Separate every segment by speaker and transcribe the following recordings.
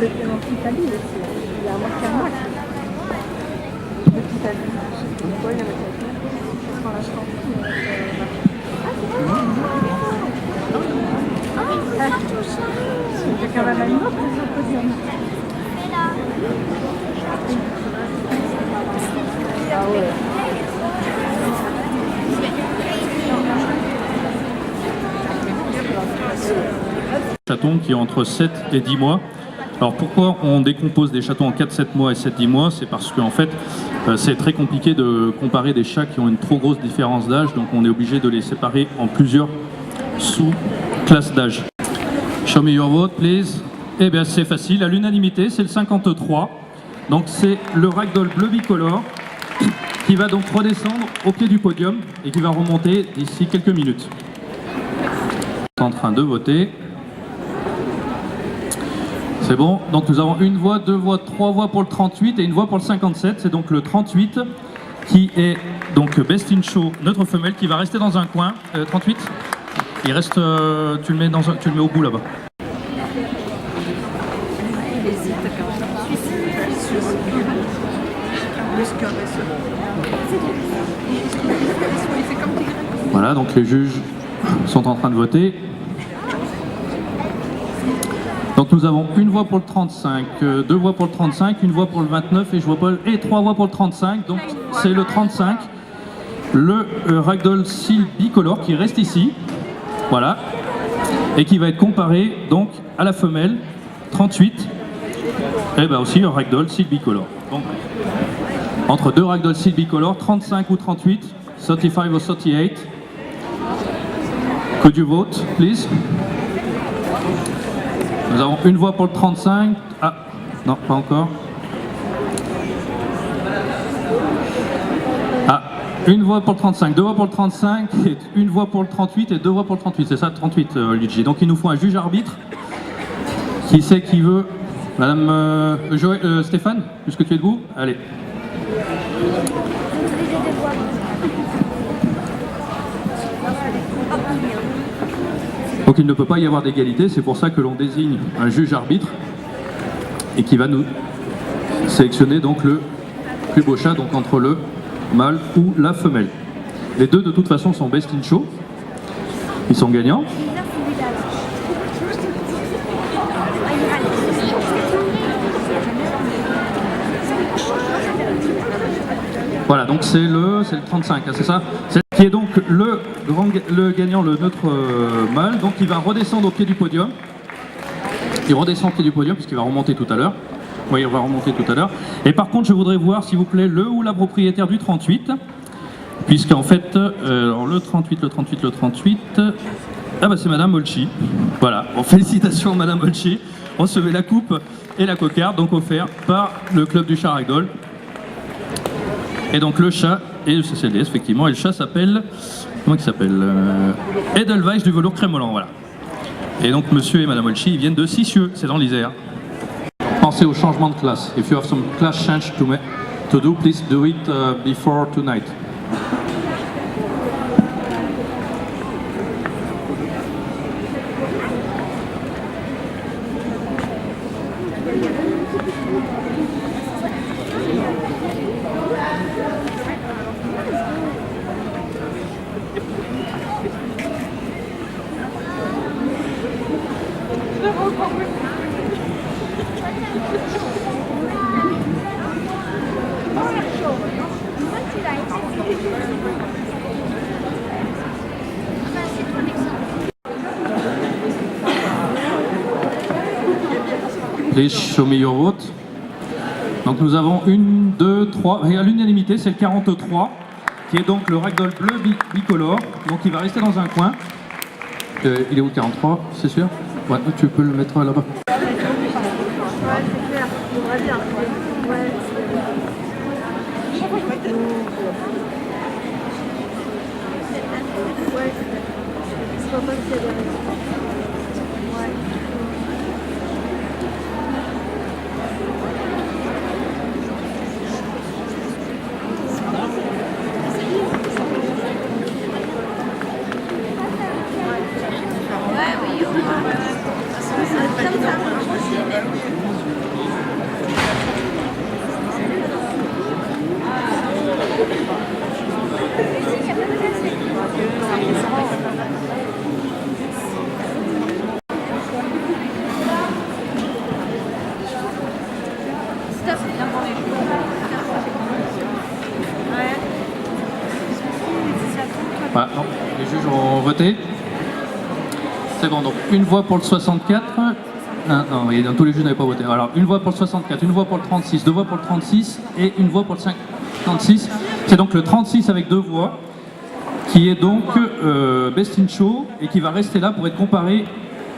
Speaker 1: le fait en Italie aussi. Il y a un moitié à moitié. Petit Italie. Pourquoi il y a moitié à moitié? Pour l'instant. C'est quand même un autre podium. Ah ouais.
Speaker 2: Chatons qui ont entre 7 et 10 mois. Alors pourquoi on décompose des chatons en 4-7 mois et 7-10 mois? C'est parce qu'en fait c'est très compliqué de comparer des chats qui ont une trop grosse différence d'âge, donc on est obligé de les séparer en plusieurs sous-classes d'âge. Show me your vote please. Eh bien c'est facile, à l'unanimité c'est le 53, donc c'est le ragdoll bleu bicolore qui va donc redescendre au pied du podium et qui va remonter d'ici quelques minutes. On est en train de voter. C'est bon, donc nous avons une voix, deux voix, trois voix pour le 38 et une voix pour le 57. C'est donc le 38 qui est donc Best in Show, notre femelle, qui va rester dans un coin. 38, il reste, tu le mets au bout là-bas. Voilà, donc les juges sont en train de voter. Donc nous avons une voix pour le 35, deux voix pour le 35, une voix pour le 29 et trois voix pour le 35. Donc c'est le 35, le ragdoll seal bicolore qui reste ici, voilà, et qui va être comparé donc à la femelle 38, et bien aussi un ragdoll seal bicolore. Donc, entre deux ragdoll seal bicolore, 35 ou 38, 35 ou 38. Could you vote, please? Nous avons une voix pour le 35. Ah, non, pas encore. Ah, une voix pour le 35, deux voix pour le 35, et une voix pour le 38 et deux voix pour le 38. C'est ça, 38, Luigi. Donc il nous faut un juge arbitre. Qui c'est qui veut? Madame Stéphane, puisque tu es debout? Allez. Donc il ne peut pas y avoir d'égalité, c'est pour ça que l'on désigne un juge arbitre et qui va nous sélectionner donc le plus beau chat, donc entre le mâle ou la femelle. Les deux de toute façon sont Best in Show, ils sont gagnants. Voilà, donc c'est le 35, hein, c'est ça? C'est qui est donc le gagnant, notre mâle, donc il va redescendre au pied du podium. Il redescend au pied du podium puisqu'il va remonter tout à l'heure. Oui, on va remonter tout à l'heure. Et par contre, je voudrais voir, s'il vous plaît, le ou la propriétaire du 38. Puisqu'en fait, alors le 38, ah bah c'est Madame Olchi. Voilà, bon, félicitations Madame Olchi. Recevez la coupe et la cocarde, donc offert par le club du chat ragdoll. Et donc le chat et le CCLDS, effectivement, et le chat s'appelle, comment il s'appelle, Edelweiss du velours crémolant, voilà. Et donc monsieur et madame Olchi, ils viennent de Sissieux, c'est dans l'Isère. Pensez au changement de classe. If you have some class change to do, please do it before tonight. Please show me your vote. Donc nous avons une, deux, trois, et à l'unanimité c'est le 43, qui est donc le ragdoll bleu bicolore, donc il va rester dans un coin. Il est où le 43, c'est sûr? Ouais, tu peux le mettre là-bas.
Speaker 1: Ouais, c'est clair, on va bien. Ouais, je crois pas qu'il y a des raisons. Ouais.
Speaker 2: voté? C'est bon, donc une voix pour le 64. Non, dans tous les jeux, n'avaient pas voté. Alors, une voix pour le 64, une voix pour le 36, deux voix pour le 36 et une voix pour le 56. C'est donc le 36 avec deux voix, qui est donc Best in Show et qui va rester là pour être comparé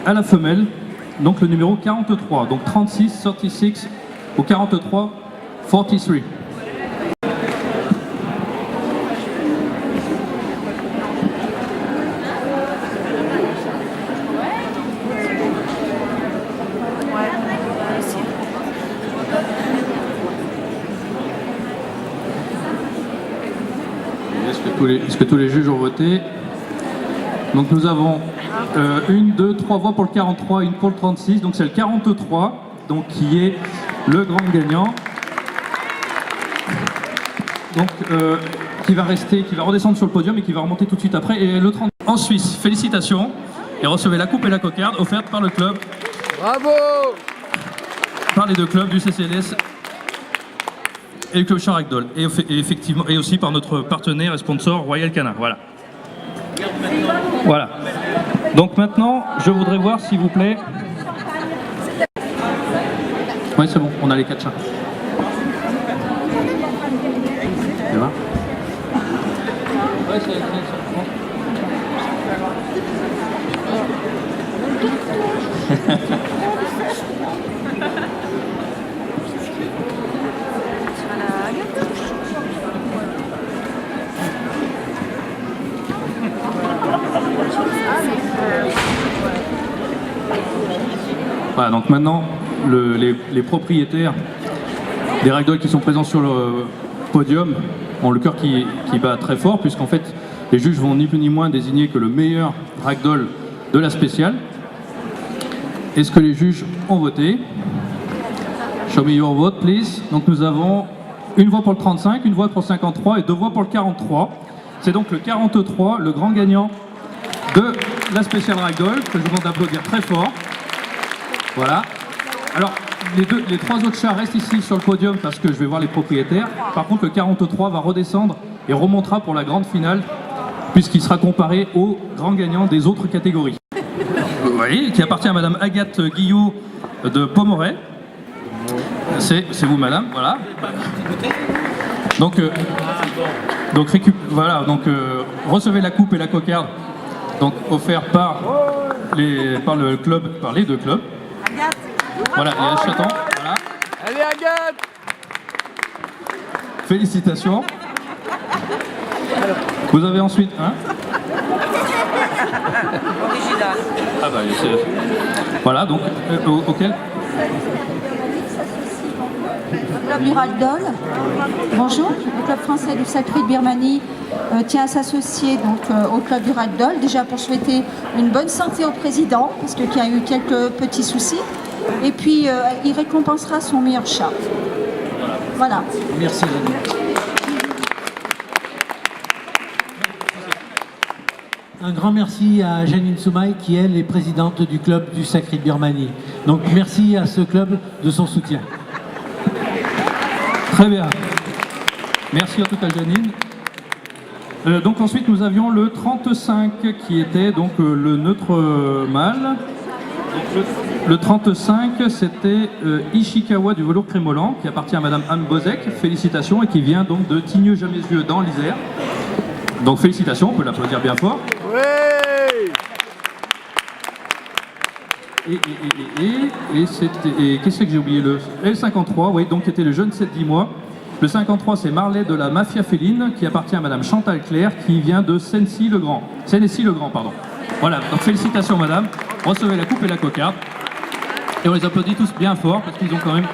Speaker 2: à la femelle, donc le numéro 43. Donc 36, 36 ou 43, 43. Est-ce que tous les juges ont voté? Donc nous avons une, deux, trois voix pour le 43, une pour le 36, donc c'est le 43, donc qui est le grand gagnant. Donc qui va rester, qui va redescendre sur le podium et qui va remonter tout de suite après. Et le 30 en Suisse, félicitations, et recevez la coupe et la cocarde offerte par le club.
Speaker 3: Bravo!
Speaker 2: Par les deux clubs du CCLS et le club Champ Ragdoll, et effectivement, et aussi par notre partenaire et sponsor Royal Canin. Voilà. Voilà. Donc maintenant, je voudrais voir, s'il vous plaît. Oui, c'est bon, on a les 4 chats. Tu vois? Ouais, c'est Voilà, donc maintenant, les propriétaires des ragdolls qui sont présents sur le podium ont le cœur qui bat très fort, puisqu'en fait, les juges vont ni plus ni moins désigner que le meilleur ragdoll de la spéciale. Est-ce que les juges ont voté? Show me your vote, please. Donc nous avons une voix pour le 35, une voix pour le 53 et deux voix pour le 43. C'est donc le 43, le grand gagnant de la spéciale ragdoll, que je vous demande d'applaudir très fort. Voilà. Alors, les trois autres chats restent ici sur le podium parce que je vais voir les propriétaires. Par contre, le 43 va redescendre et remontera pour la grande finale, puisqu'il sera comparé au grand gagnant des autres catégories. Vous voyez, qui appartient à Madame Agathe Guillot de Pomoret. C'est vous, Madame, voilà. Donc recevez la coupe et la cocarde, donc offert par le club, par les deux clubs. Voilà, il y a le chaton. Voilà.
Speaker 3: Allez, Agathe!
Speaker 2: Félicitations. Vous avez ensuite
Speaker 4: Original.
Speaker 2: Ah bah c'est... Voilà, donc auquel
Speaker 5: Le club du Ragdoll. Bonjour, le club français du Sacré de Birmanie tient à s'associer donc au club du Ragdoll, déjà pour souhaiter une bonne santé au président, parce qu'il y a eu quelques petits soucis, et puis il récompensera son meilleur chat. Voilà.
Speaker 6: Merci Janine. Un grand merci à Janine Soumaï qui elle est présidente du club du Sacré de Birmanie. Donc merci à ce club de son soutien.
Speaker 2: Très bien. Merci en tout cas Janine. Donc ensuite nous avions le 35 qui était donc le neutre mâle. Le 35 c'était Ishikawa du velours crémolant qui appartient à Madame Anne Bozek, félicitations, et qui vient donc de Tignes-Jamézieux dans l'Isère. Donc félicitations, on peut l'applaudir bien fort.
Speaker 3: Oui!
Speaker 2: Et qu'est-ce que j'ai oublié? Le L53, oui, donc qui était le jeune 7-10 mois. Le 53, c'est Marley de la Mafia Féline, qui appartient à Madame Chantal Claire, qui vient de Sennecy-le-Grand. Sennecy-le-Grand, pardon. Voilà, donc félicitations Madame, recevez la coupe et la cocarde. Et on les applaudit tous bien fort, parce qu'ils ont quand même...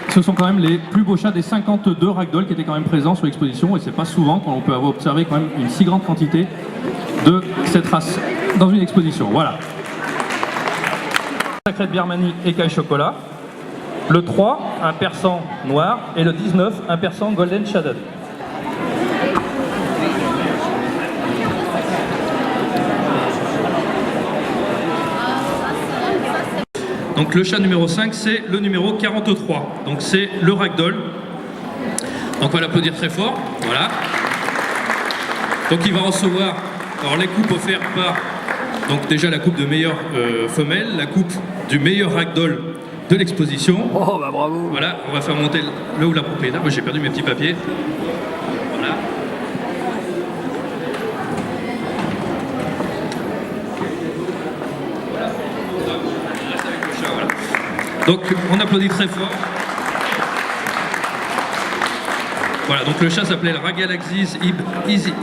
Speaker 2: Ce sont quand même les plus beaux chats des 52 ragdolls qui étaient quand même présents sur l'exposition, et c'est pas souvent qu'on peut avoir observé quand même une si grande quantité de cette race dans une exposition. Voilà. Sacré de Birmanie écaille chocolat. Le 3, un persan noir, et le 19, un persan golden shaded. Donc le chat numéro 5, c'est le numéro 43. Donc c'est le ragdoll. Donc on va l'applaudir très fort. Voilà. Donc il va recevoir Alors les coupes offertes par, donc déjà la coupe de meilleure femelle, la coupe du meilleur ragdoll de l'exposition.
Speaker 3: Oh bah bravo.
Speaker 2: Voilà, on va faire monter là où la propriétaire. Moi j'ai perdu mes petits papiers. Voilà. Voilà. On reste avec le chat, voilà. Donc on applaudit très fort. Voilà, donc le chat s'appelait le Ragalaxis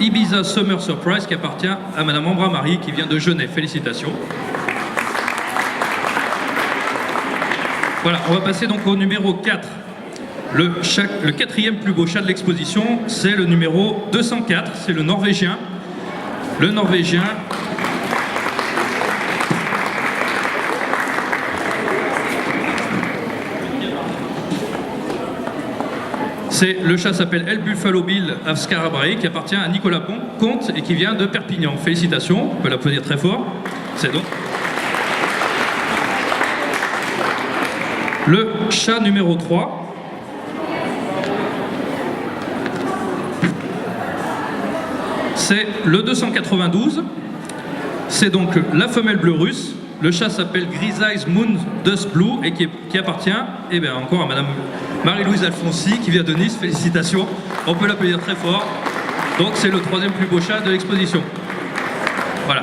Speaker 2: Ibiza Summer Surprise qui appartient à Madame Ambra Marie qui vient de Genève. Félicitations. Voilà, on va passer donc au numéro 4. Le quatrième plus beau chat de l'exposition, c'est le numéro 204, c'est le Norvégien. Le Norvégien. Le chat s'appelle El Buffalo Bill Avskarabrae qui appartient à Nicolas Comte et qui vient de Perpignan. Félicitations, on peut l'applaudir très fort. C'est donc le chat numéro 3. C'est le 292. C'est donc la femelle bleue russe. Le chat s'appelle Gris Eyes Moon Dust Blue et qui appartient encore à Madame Marie-Louise Alfonsi qui vient de Nice. Félicitations, on peut l'applaudir très fort. Donc c'est le troisième plus beau chat de l'exposition. Voilà.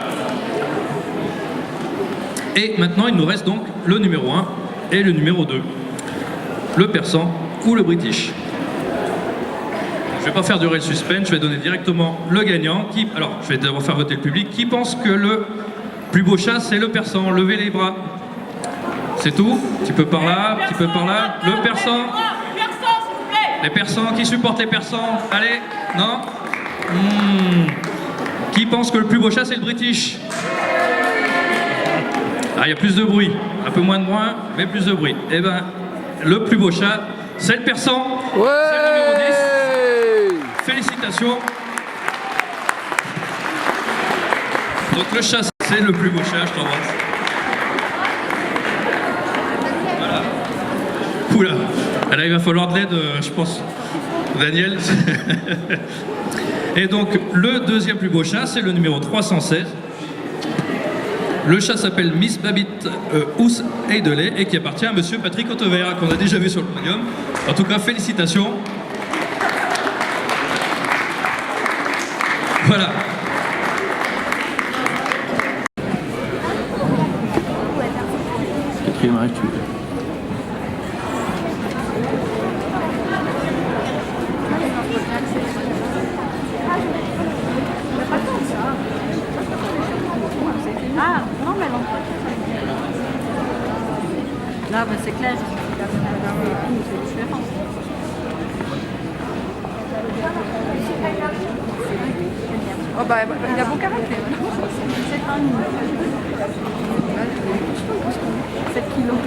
Speaker 2: Et maintenant il nous reste donc le numéro 1 et le numéro 2. Le persan ou le british. Je ne vais pas faire durer le suspense, je vais donner directement le gagnant. Alors je vais d'abord faire voter le public. Qui pense que le plus beau chat c'est le persan? Levez les bras. C'est tout? Un petit peu par là, un petit peu par là. Le persan. Les persans, qui supportent les persans? Allez, non? Qui pense que le plus beau chat c'est le british? Ah, il y a plus de bruit. Un peu moins de bruit, mais plus de bruit. Eh ben, le plus beau chat, c'est le persan.
Speaker 3: Ouais.
Speaker 2: C'est le numéro 10. Félicitations. Donc le chat, c'est le plus beau chat, je t'embrasse. Voilà. Oula. Là, il va falloir de l'aide, je pense. Daniel. Et donc, le deuxième plus beau chat, c'est le numéro 316. Le chat s'appelle Miss Babbitt Ous Heideley et qui appartient à Monsieur Patrick Autevert, qu'on a déjà vu sur le podium. En tout cas, félicitations. Voilà. Quatrième actu.
Speaker 1: Ah, non, mais non. Là, bah, c'est clair. C'est différent. Oh, bah, il a bon caractère. 7 kilos.